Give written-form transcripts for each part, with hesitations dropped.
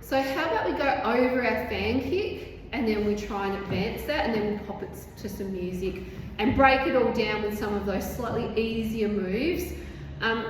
So how about we go over our fan kick and then we try and advance that, and then we'll pop it to some music and break it all down with some of those slightly easier moves.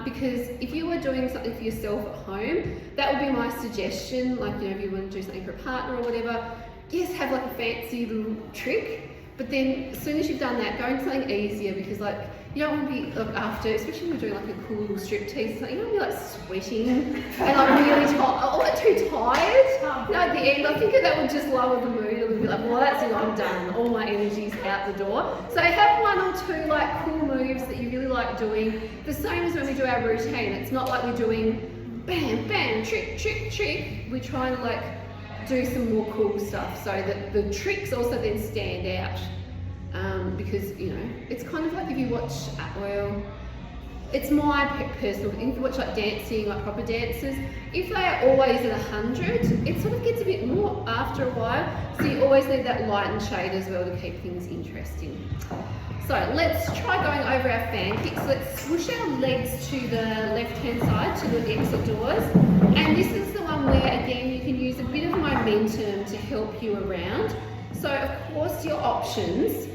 Because if you were doing something for yourself at home, that would be my suggestion. Like, you know, if you want to do something for a partner or whatever, yes, have like a fancy little trick, but then as soon as you've done that, go into something easier, because like, you don't want to be like after, especially when you're doing like a cool little striptease or something, you don't want to be like sweating and like really tired, too tired. You know, at the end, I think that would just lower the mood a little bit. Like, well, that's it, I'm done. All my energy's out the door. So have one or two like cool moves that you really like doing. The same as when we do our routine. It's not like we're doing bam, bam, trick, trick, trick. We're trying to like do some more cool stuff so that the tricks also then stand out. Because, you know, it's kind of like if you watch, well, it's my personal thing, if you watch like dancing, like proper dancers, if they are always at 100, it sort of gets a bit more after a while, so you always need that light and shade as well to keep things interesting. So let's try going over our fan kicks. Let's swoosh our legs to the left-hand side, to the exit doors, and this is the one where, again, you can use a bit of momentum to help you around. So of course your options,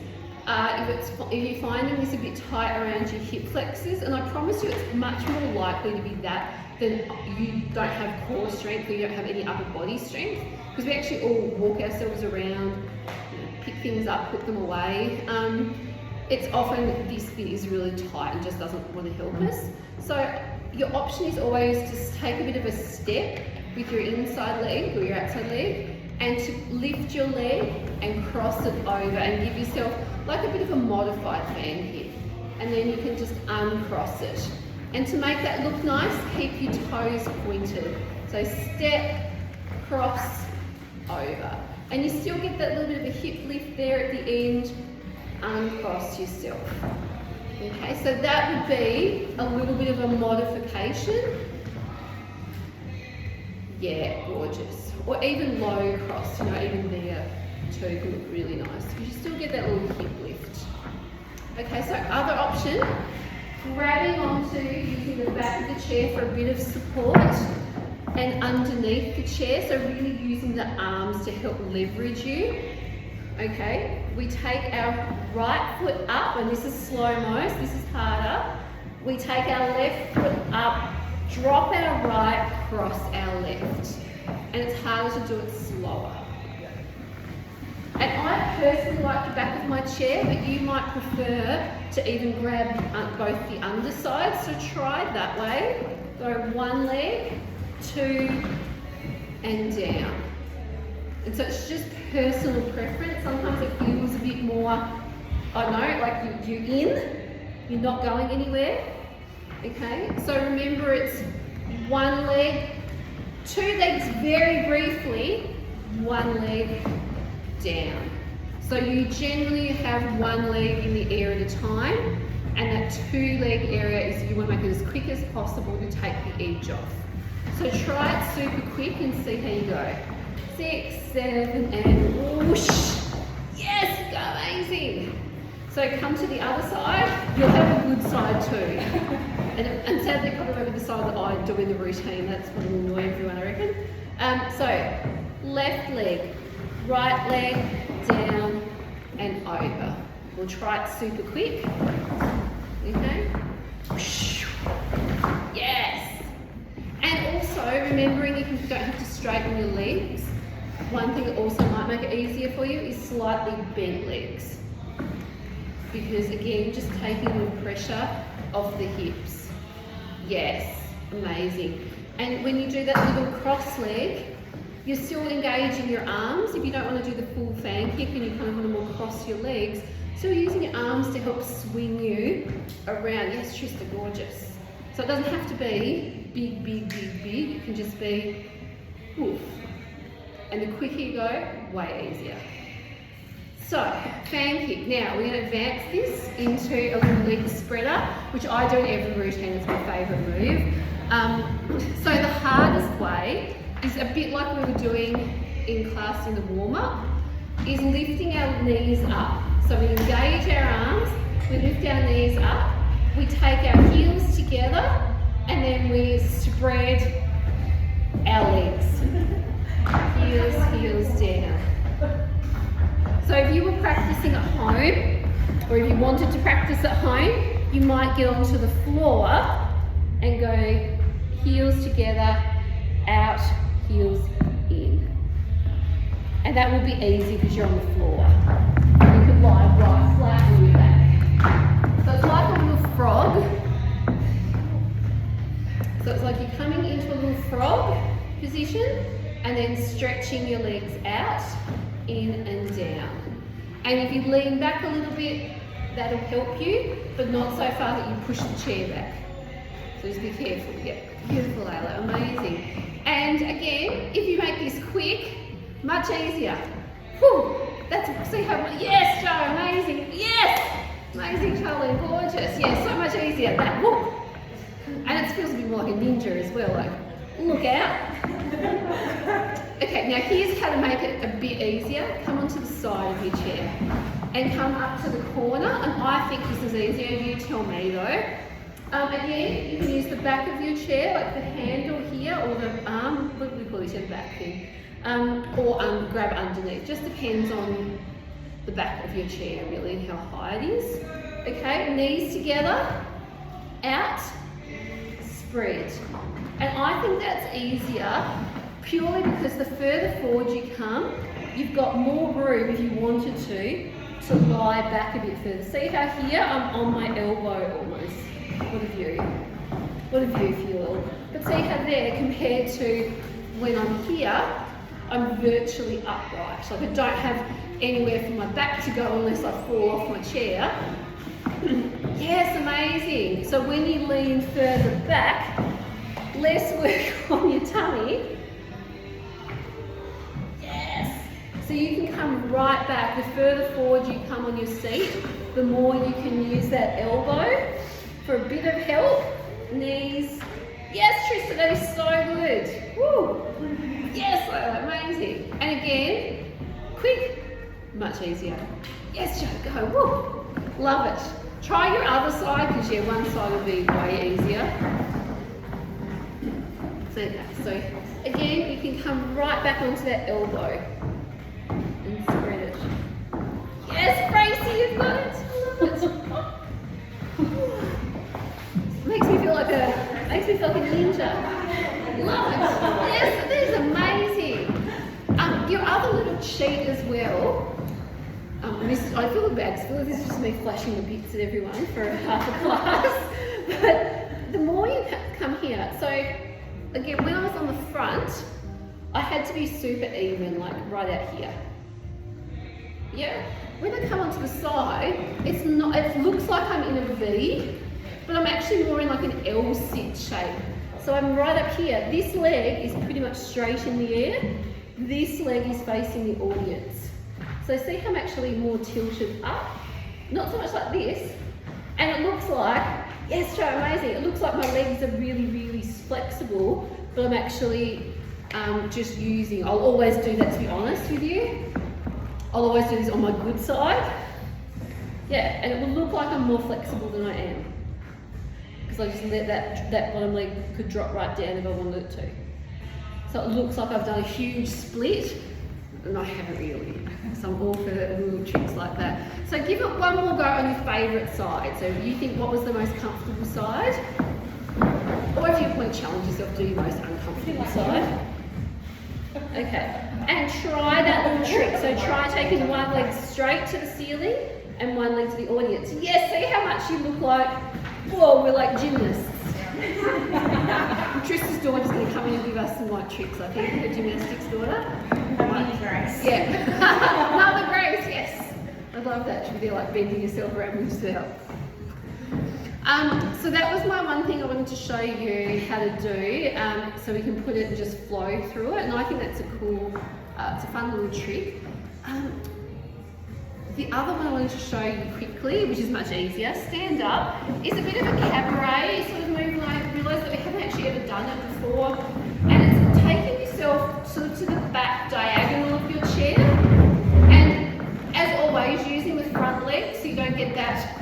if you're finding this a bit tight around your hip flexors, and I promise you it's much more likely to be that than you don't have core strength or you don't have any upper body strength, because we actually all walk ourselves around, pick things up, put them away. It's often this bit is really tight and just doesn't want to help us. So your option is always to take a bit of a step with your inside leg or your outside leg, and to lift your leg and cross it over and give yourself like a bit of a modified fan kick. And then you can just uncross it. And to make that look nice, keep your toes pointed. So step, cross, over. And you still get that little bit of a hip lift there at the end, uncross yourself. Okay, so that would be a little bit of a modification. Yeah, gorgeous. Or even low cross, you know, even there too can look really nice, because you still get that little hip lift. Okay, so other option, grabbing onto using the back of the chair for a bit of support and underneath the chair, so really using the arms to help leverage you. Okay, we take our right foot up, and this is slow-mo, so this is harder. We take our left foot up, drop our right, cross our left. And it's harder to do it slower. And I personally like the back of my chair, but you might prefer to even grab both the undersides. So try that way. Go one leg, two, and down. And so it's just personal preference. Sometimes it feels a bit more, I don't know, like you're in, you're not going anywhere. Okay, so remember it's one leg, two legs very briefly, one leg down. So you generally have one leg in the air at a time, and that two leg area is, you want to make it as quick as possible to take the edge off. So try it super quick and see how you go. 6, 7, and whoosh. Yes, amazing. So come to the other side, you'll have a good side too. And sadly, probably over the side that I do in the routine, that's what will annoy everyone, I reckon. So left leg, right leg, down and over. We'll try it super quick. Okay. Yes. And also remembering if you don't have to straighten your legs, one thing that also might make it easier for you is slightly bent legs. Because again, just taking the pressure off the hips. Yes, amazing. And when you do that little cross leg, you're still engaging your arms. If you don't want to do the full fan kick and you kind of want to more cross your legs, still using your arms to help swing you around. Yes, Trista, gorgeous. So it doesn't have to be big, big, big, big. It can just be woof. And the quicker you go, way easier. So, fan kick. Now, we're going to advance this into a little leg spreader, which I do in every routine. It's my favourite move. So the hardest way is a bit like we were doing in class in the warm-up, is lifting our knees up. So we engage our arms, we lift our knees up, we take our heels together, and then we spread our legs. Or if you wanted to practice at home, you might get onto the floor and go heels together, out, heels in. And that will be easy because you're on the floor. You can lie right flat on your back. So it's like a little frog. So it's like you're coming into a little frog position and then stretching your legs out, in and down. And if you lean back a little bit, that'll help you, but not so far that you push the chair back. So just be careful. Yeah, beautiful, Layla, amazing. And again, if you make this quick, much easier. Whew, see how, yes, Joe, amazing, yes! Amazing, Charlene, gorgeous. Yeah, so much easier, that, whoop. And it feels a bit more like a ninja as well, like, look out. Okay, now here's how to make it a bit easier. Come onto the side of your chair and come up to the corner, and I think this is easier, you tell me though. Again, you can use the back of your chair, like the handle here, or the arm, what do we call this, the back thing, or grab underneath. Just depends on the back of your chair really and how high it is. Okay, knees together, out, spread. And I think that's easier purely because the further forward you come, you've got more room if you wanted to lie back a bit further. See how here I'm on my elbow almost. What a view feel. But see how there compared to when I'm here, I'm virtually upright. Like I don't have anywhere for my back to go unless I fall off my chair. Yes, amazing. So when you lean further back, less work on your tummy. Yes. So you can come right back. The further forward you come on your seat, the more you can use that elbow for a bit of help. Knees. Yes, Trista, that is so good. Woo. Yes, amazing. And again, quick, much easier. Yes, Joe, go. Woo. Love it. Try your other side because yeah, one side will be way easier. So again, you can come right back onto that elbow and spread it. Yes, Gracie, you've got it. I love it. Makes me feel like a ninja. Love it. Yes, that is amazing. Your other little cheat as well. I feel bad because this is just me flashing the bits at everyone for half a class. But the more you come here, so again, when I was on the front, I had to be super even, like right out here. Yeah. When I come onto the side, it's not. It looks like I'm in a V, but I'm actually more in like an L sit shape. So I'm right up here. This leg is pretty much straight in the air. This leg is facing the audience. So see how I'm actually more tilted up? Not so much like this. And it looks like, yes, Joe, amazing. It looks like my legs are really, really flexible, but I'm actually just using, I'll always do that to be honest with you. I'll always do this on my good side. Yeah, and it will look like I'm more flexible than I am. Because I just let that bottom leg could drop right down if I wanted it to. So it looks like I've done a huge split, and I haven't really. So I'm all for little tricks like that. So give it one more go on your favourite side. So if you think what was the most comfortable side, or if you want to challenge yourself, do your most uncomfortable side. Okay, and try that little trick. So try taking one leg straight to the ceiling and one leg to the audience. Yes, see how much you look like, whoa, we're like gymnasts. Trista's daughter's going to come in and give us some like tricks, I think, her gymnastics daughter. Mother Grace. Yeah. Mother Grace, yes. I love that. She'll be like bending yourself around with yourself. So that was my one thing I wanted to show you how to do, so we can put it and just flow through it. And I think that's a cool, it's a fun little trick. The other one I wanted to show you quickly, which is much easier, stand up, is a bit of a cabaret sort of move. I realised that we haven't actually ever done it before. And it's taking yourself sort of to the back diagonal of your chair. And as always, using the front leg so you don't get that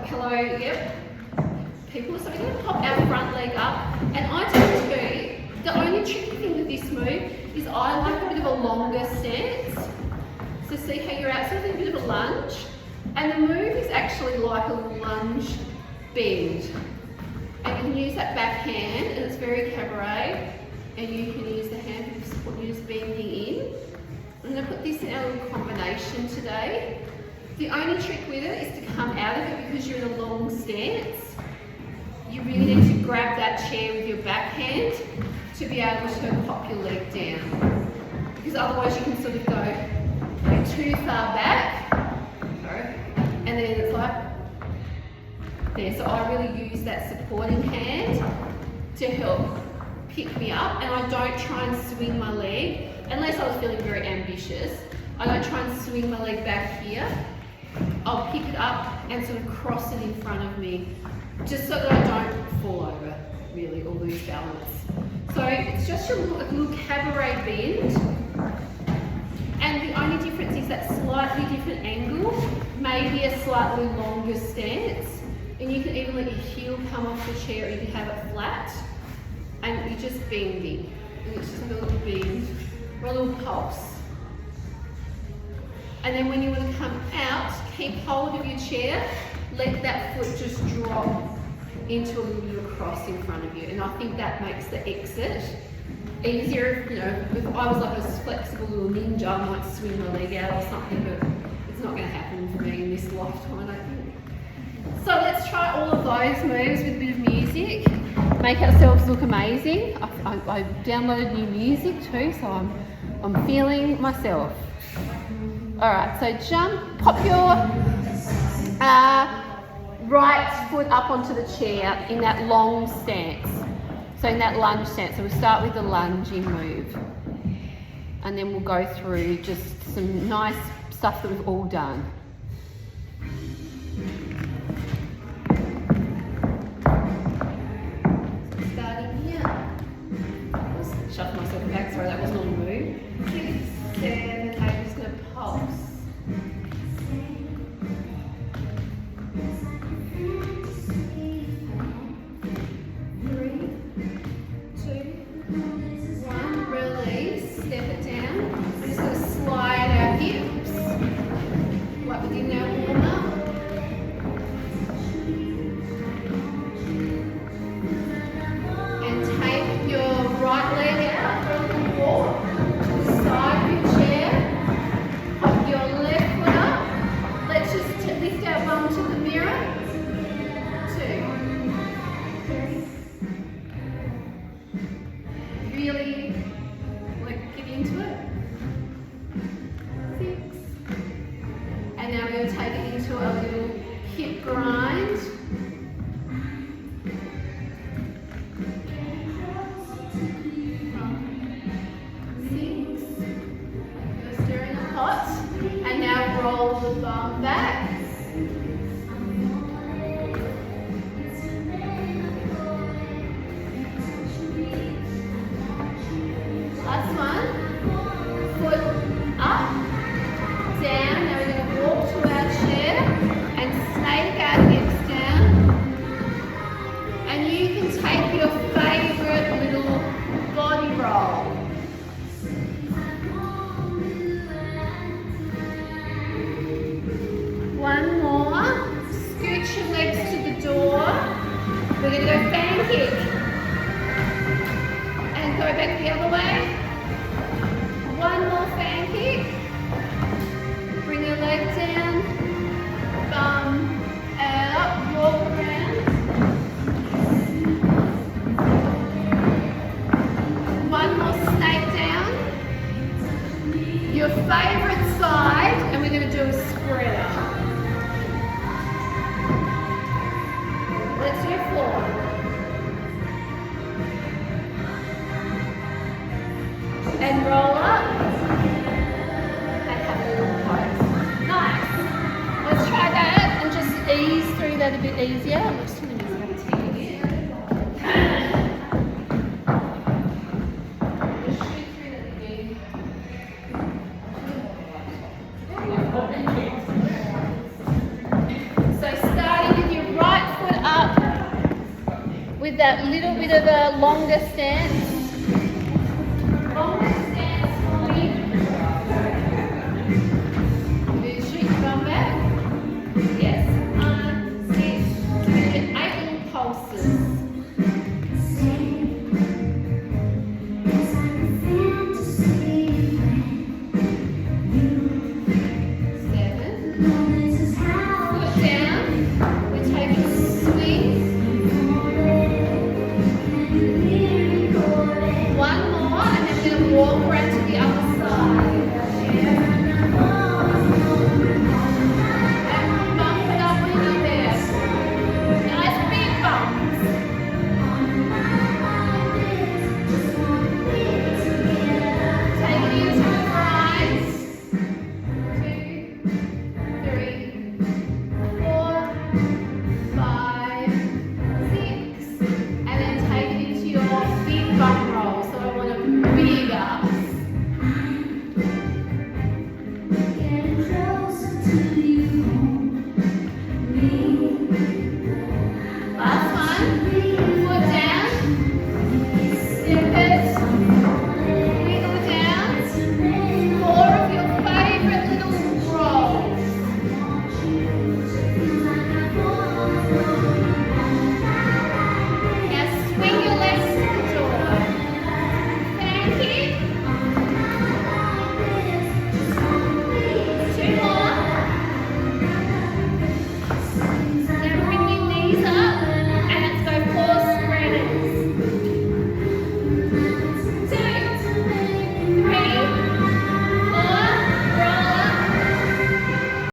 hello, yep. People, so we're going to pop our front leg up. And I tend to, the only tricky thing with this move is I like a bit of a longer stance. So see how you're out, so a bit of a lunge. And the move is actually like a lunge bend. And you can use that back hand, and it's very cabaret. And you can use the hand for support, you're just bending in. I'm going to put this in our little combination today. The only trick with it is to come out of it because you're in a long stance. You really need to grab that chair with your back hand to be able to pop your leg down. Because otherwise you can sort of go too far back. Sorry. And then it's like there. So I really use that supporting hand to help pick me up, and I don't try and swing my leg unless I was feeling very ambitious. I don't try and swing my leg back here. I'll pick it up and sort of cross it in front of me just so that I don't fall over really or lose balance. So it's just a little cabaret bend, and the only difference is that slightly different angle, maybe a slightly longer stance, and you can even let your heel come off the chair or you can have it flat. And you're just bending. And it's just like a little bend or a little pulse. And then when you want to come out, keep hold of your chair, let that foot just drop into a little cross in front of you. And I think that makes the exit easier. You know, if I was like a flexible little ninja, I might swing my leg out or something, but it's not going to happen for me in this lifetime, I think. So let's try all of those moves with a bit of music. Make ourselves look amazing. I downloaded new music too, so I'm feeling myself. All right, so jump, pop your right foot up onto the chair in that long stance. So in that lunge stance, so we'll start with the lunging move. And then we'll go through just some nice stuff that we've all done. Shuffle myself back, sorry, that wasn't on the move. 6, 7, 8, I'm just going to pulse. 3, 2, 1, release, step it down. We're just going to slide our hips, like we did in our warm up. And take your right leg out for a little walk to the side of your chair. Pop your left foot up. Let's just lift our bum to the mirror. 2. Really get into it. 6. And now we're going to take it into a little hip grind. 6. Go stir in the pot. And now roll the bum back. Last one. Foot up, down. Now we're going to walk to our chair and snake our hips down. And you can take your favourite little body roll. One more. Scoot your legs to the door. We're going to go fan kick. And go back the other way. One more fan kick. Bring your leg down. Bum out. Walk around. One more snake down. Your favourite side. And we're going to do a spreader. Let's do a floor. And roll up. And have a little pose. Nice. Let's try that and just ease through that a bit easier. I'm just going to use my tea here. Just shoot through that again. So starting with your right foot up with that little bit of a longer stance. Longer stance for me. Shoot your bum back. the upper